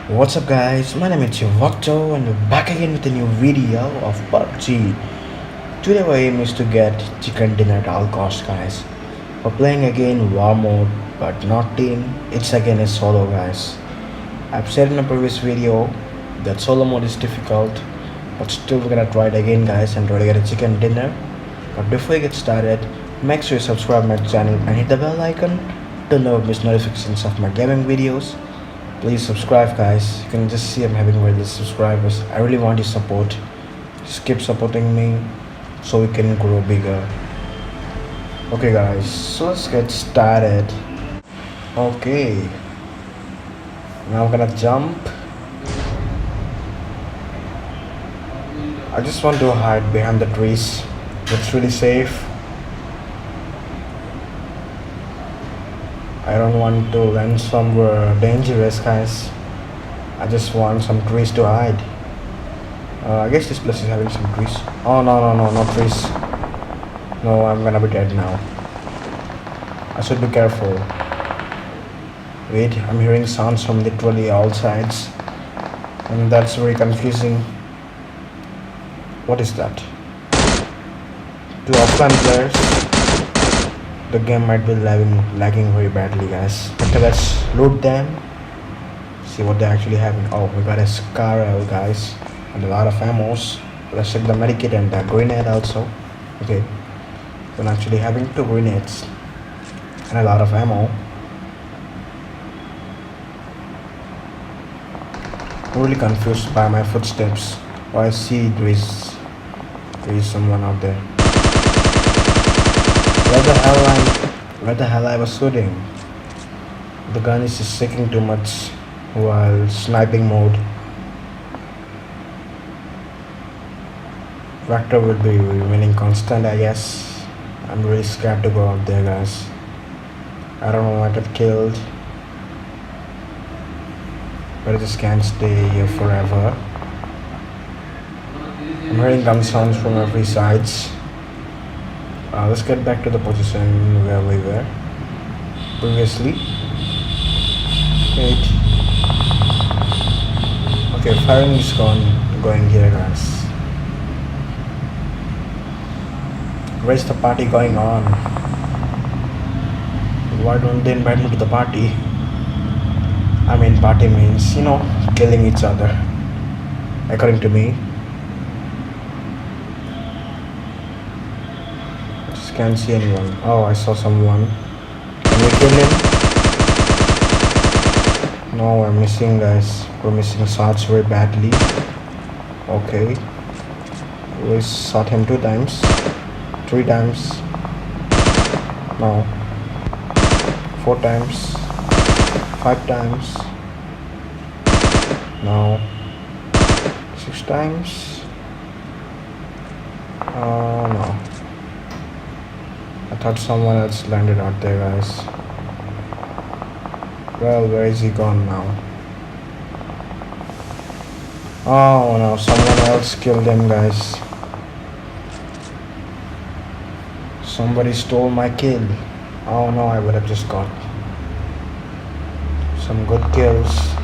What's up guys, my name is Vakto and we're back again with a new video of PUBG. Today our aim is to get chicken dinner at all costs guys. We're playing again war mode but not team, it's again a solo guys. I've said in a previous video that solo mode is difficult but still we're gonna try it again guys and try to get a chicken dinner. But before we get started, make sure you subscribe my channel and hit the bell icon to never miss notifications of my gaming videos. Please subscribe guys, you can just see I'm having very little subscribers. I really want your support, just keep supporting me so we can grow bigger. Okay guys, so let's get started. Okay, now I'm gonna jump. I just want to hide behind the trees, it's really safe. I don't want to land somewhere dangerous guys. I just want some trees to hide. I guess this place is having some trees. Oh no, not trees. No, I'm gonna be dead now. I should be careful. Wait, I'm hearing sounds from literally all sides. And that's very confusing. What is that? Two offline players. The game might be lagging very badly guys. Okay, let's loot them. See what they actually have. Oh, we got a Scarel guys and a lot of ammos. Let's check the medikit and the grenade also. Okay, we're actually having two grenades and a lot of ammo. I'm really confused by my footsteps. Oh, I see there is someone out there. Where the hell I was shooting? The gun is just shaking too much while sniping mode. Vector will be remaining constant I guess. I'm really scared to go out there guys. I don't want to get killed. But I just can't stay here forever. I'm hearing gun sounds from every sides. Let's get back to the position where we were previously. Wait. Okay, firing is going here guys. Where's the party going on? Why don't they invite me to the party? I mean party means, killing each other. According to me. Can't see anyone. Oh, I saw someone. Can we kill him? No, we're missing guys. We're missing shots very badly. Okay. We shot him 2 times. 3 times. No. 4 times. 5 times. No. 6 times. Oh no. I thought someone else landed out there guys. Well, where is he gone now? Oh no, someone else killed him guys. Somebody stole my kill. Oh no, I would have just got some good kills.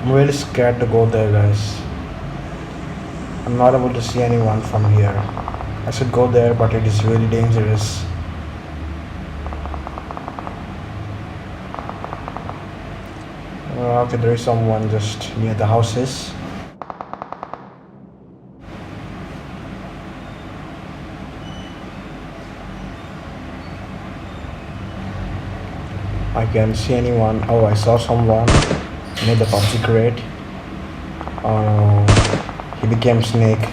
I'm really scared to go there guys. I'm not able to see anyone from here. I should go there, but it is really dangerous. Okay, there is someone just near the houses. I can't see anyone. Oh, I saw someone near the PUBG crate. Oh no, he became snake.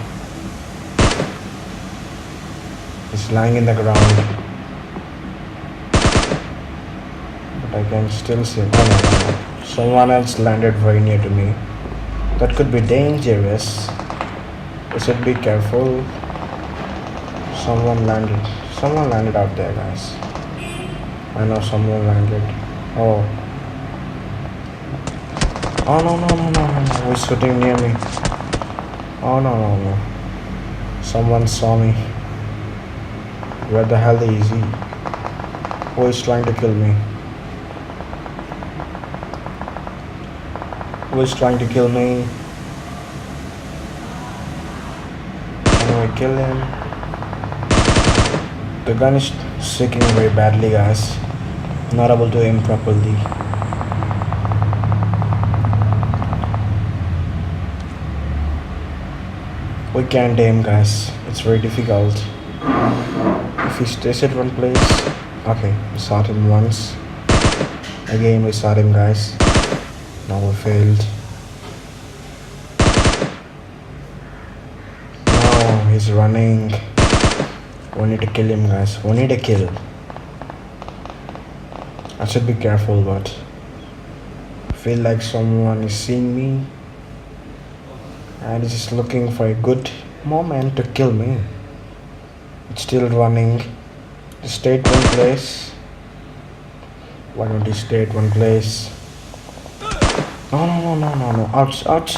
He's lying in the ground. But I can still see him. Oh no. Someone else landed very near to me. That could be dangerous. We should be careful. Someone landed out there guys. I know someone landed. Oh. Oh no. He's shooting near me. Oh no. Someone saw me. Where the hell is he? Who is trying to kill me? Who is trying to kill me? Can we kill him? The gun is shaking very badly, guys. Not able to aim properly. We can't aim, guys. It's very difficult. If he stays at one place, okay, we shot him once. Again, we shot him, guys. Now we failed. No, he's running. We need to kill him, guys. We need a kill. I should be careful, but I feel like someone is seeing me and is just looking for a good moment to kill me. It's still running. Just stay at one place. Why don't you stay at one place? No. Ouch, ouch,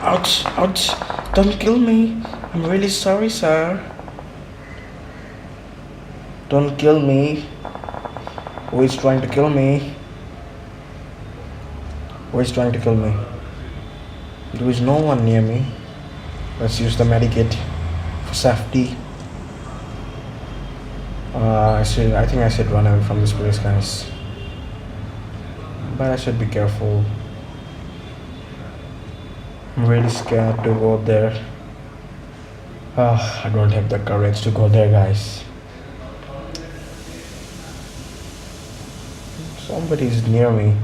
ouch, ouch. Don't kill me. I'm really sorry, sir. Don't kill me. Who is trying to kill me? Who is trying to kill me? There is no one near me. Let's use the medikit for safety. I think I should run away from this place, guys. But I should be careful. I'm really scared to go there. I don't have the courage to go there, guys. Somebody is near me.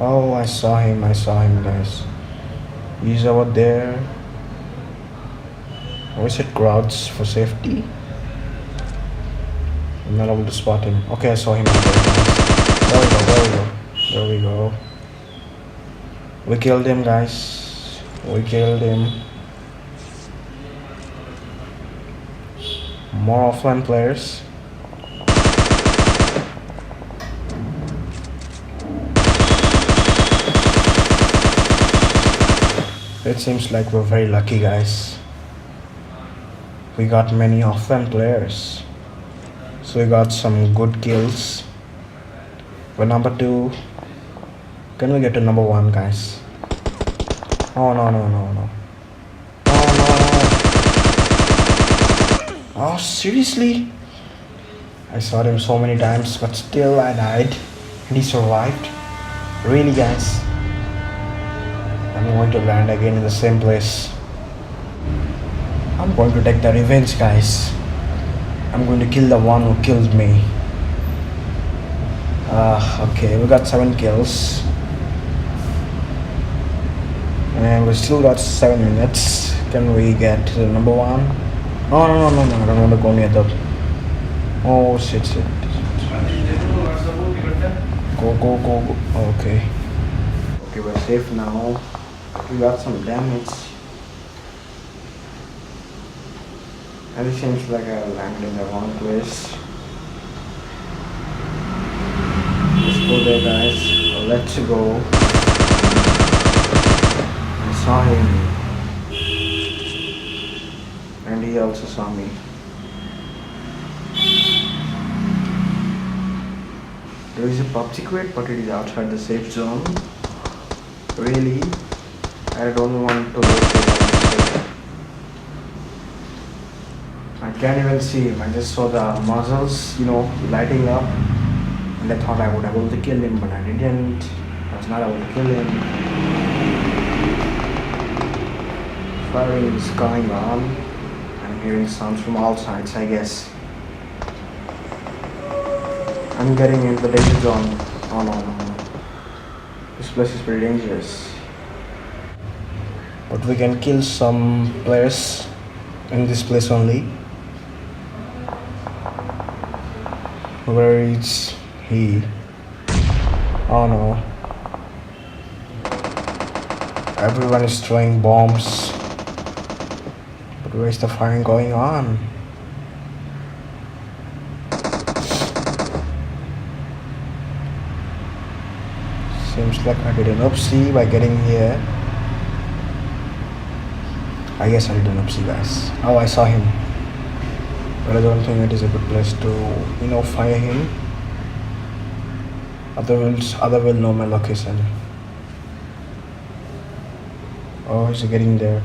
Oh, I saw him, guys. He's over there. Or is it crowds for safety? I'm not able to spot him. Okay, I saw him. There we go. We killed him, guys. We killed him. More offline players. It seems like we're very lucky, guys. We got many offline players. So we got some good kills. We're number 2. Can we get to number 1, guys? Oh no. Oh, seriously? I saw him so many times, but still I died. And he survived. Really, guys? I'm going to land again in the same place. I'm going to take the revenge, guys. I'm going to kill the one who killed me. Okay, we got 7 kills. And we still got 7 minutes. Can we get to the number 1? No, I don't want to go near the... Oh, shit. Go. Okay. Okay, we're safe now. We got some damage. And it seems like I landed in the wrong place. Let's go there, guys. Let's go. I saw him. And he also saw me. There is a PUBG crate, but it is outside the safe zone. Really? I don't want to go to that. I can't even see him. I just saw the muzzles, lighting up. And I thought I would be able to kill him, but I didn't. I was not able to kill him. Firing is going on. I'm hearing sounds from all sides, I guess. I'm getting into the danger zone. Oh no. This place is pretty dangerous. But we can kill some players in this place only. Where is he? Oh no. Everyone is throwing bombs. But where is the firing going on? Seems like I did an oopsie by getting here. I guess I did an oopsie, guys. Oh, I saw him. But I don't think it is a good place to, fire him. Other will know my location. Oh, he's getting there.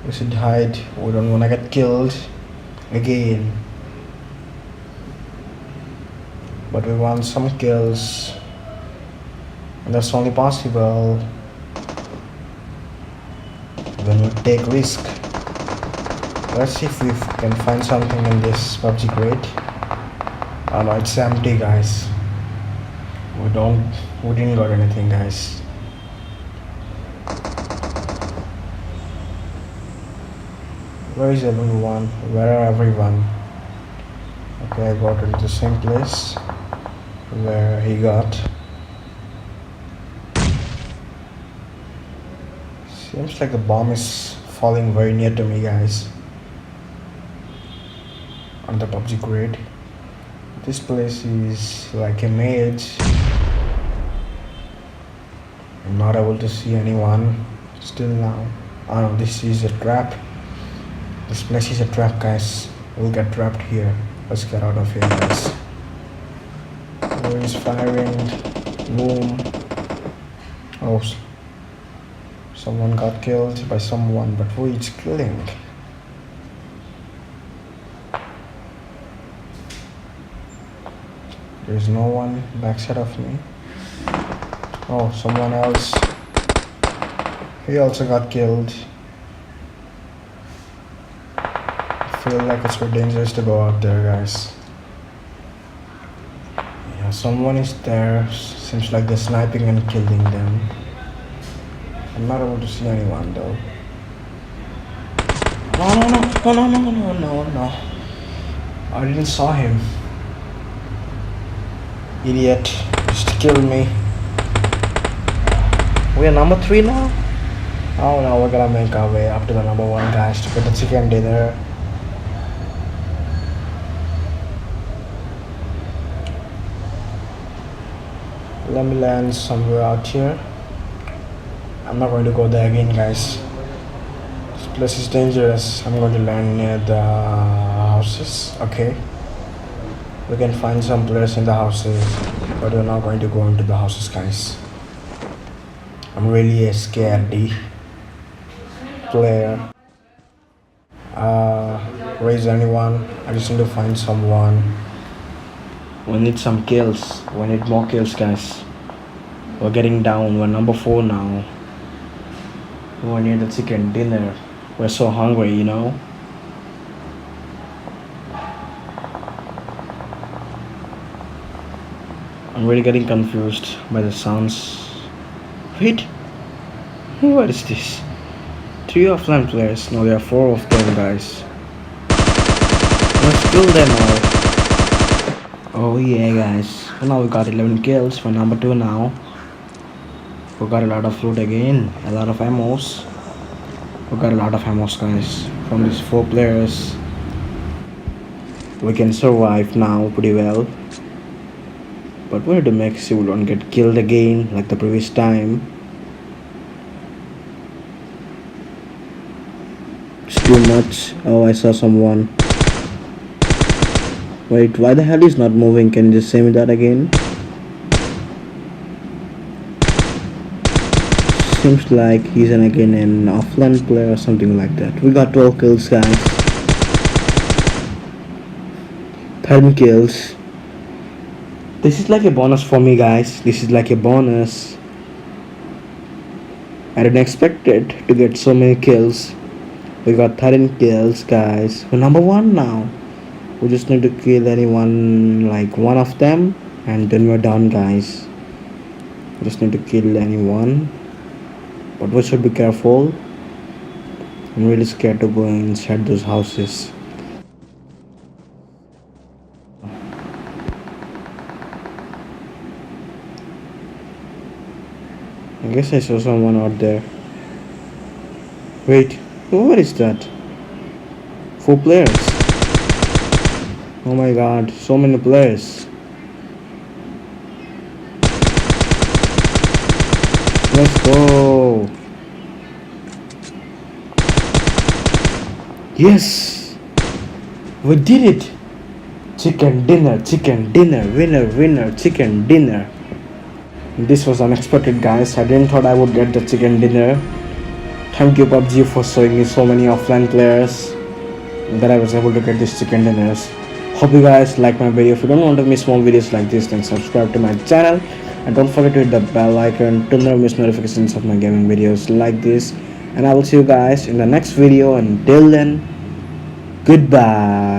We should hide. We don't wanna get killed again. But we want some kills. And that's only possible when we take risk. Let's see if we can find something in this PUBG crate. Oh no, it's empty, guys. We didn't got anything, guys. Where is everyone? Where are everyone? Okay, I got into the same place where he got. Seems like the bomb is falling very near to me, guys. On the PUBG crate. This place is like a maze. I'm not able to see anyone still now. Oh no, this is a trap. This place is a trap, guys. We'll get trapped here. Let's get out of here, guys. Where is firing? Boom. Oh, someone got killed by someone, but who is killing? There's no one backside of me. Oh, someone else. He also got killed. I feel like it's very dangerous to go out there, guys. Yeah, someone is there. Seems like they're sniping and killing them. I'm not able to see anyone though. No. I didn't saw him. Idiot. Just killed me. We are number 3 now? Oh no, we're gonna make our way up to the number 1, guys, to get the chicken dinner. Let me land somewhere out here. I'm not going to go there again, guys. This place is dangerous. I'm going to land near the houses. Okay. We can find some players in the houses, but we're not going to go into the houses, guys. I'm really a scaredy player. Where is anyone? I just need to find someone. We need some kills. We need more kills, guys. We're getting down. We're number 4 now. We need the chicken dinner. We're so hungry, you know. I'm really getting confused by the sounds. Wait, what is this? 3 offline players. No, there are 4 of them, guys. Let's kill them all. Oh yeah, guys. Now we got 11 kills for number 2 now. We got a lot of loot again, a lot of ammos. We got a lot of ammos, guys. From these 4 players, we can survive now pretty well. But we need to make sure we don't get killed again like the previous time. It's too much. Oh, I saw someone. Wait, why the hell is not moving? Can you just say me that again? Seems like he's again an offline player or something like that. We got 12 kills, guys. 10 kills. This is like a bonus for me, guys. This is like a bonus. I didn't expect it to get so many kills. We got 13 kills, guys. We're number 1 now. We just need to kill anyone, like one of them, and then we're done, guys. We just need to kill anyone. But we should be careful. I'm really scared to go inside those houses. I guess I saw someone out there. Wait, what is that? 4 players. Oh my god, so many players. Let's go. Yes, we did it. Chicken dinner, winner, chicken dinner. This was unexpected, guys. I didn't thought I would get the chicken dinner. Thank you PUBG for showing me so many offline players that I was able to get these chicken dinners. Hope you guys like my video. If you don't want to miss more videos like this, then subscribe to my channel and don't forget to hit the bell icon to never miss notifications of my gaming videos like this. And I will see you guys in the next video. Until then, goodbye.